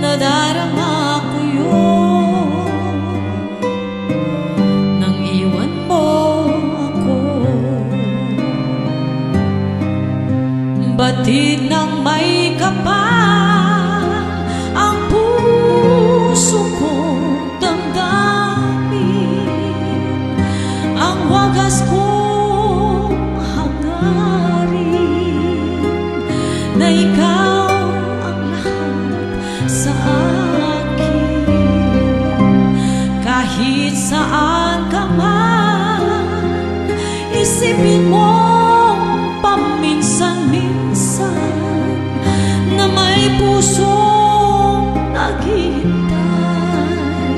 nadarama ko yun nang iwan mo ako. Batid ng may kapal ang puso kong damdamin, ang wagas kong hangarin na ikaw ang lahat sa akin. Kahit saan ka man, isipin mong paminsan-minsan na may pusong naghihintay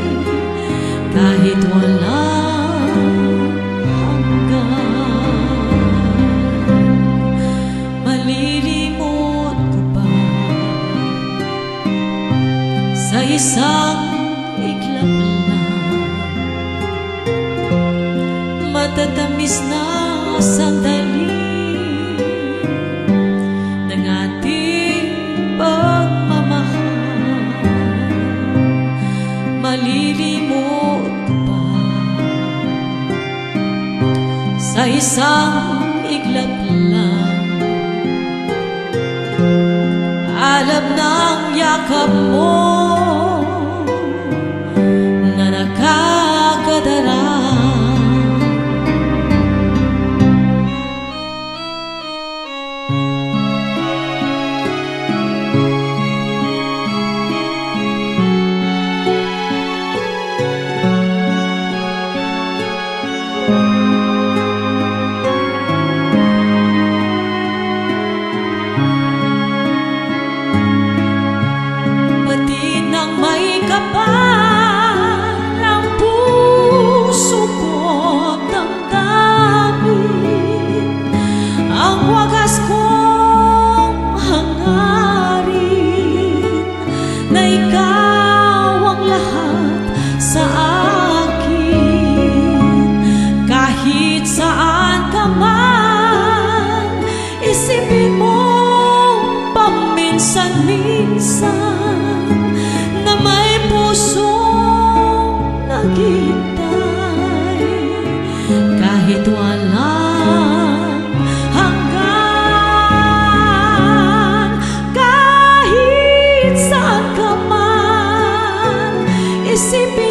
kahit walang hanggan. Malilimot ko ba sa isang iglap lang, matatamis na sandali ng ating pagmamahal? Malilimot ko ba sa isang iglap lang, alam ng yakap mo na nakakadara? Batid ng may kapal ang puso ko damdamin, ang wagas kong hangarin na ikaw ang lahat sa akin. Kahit saan ka man, isipin mo paminsan-minsan na may pusong naghihintay kahit walang hanggan. Kahit saan ka man, isipin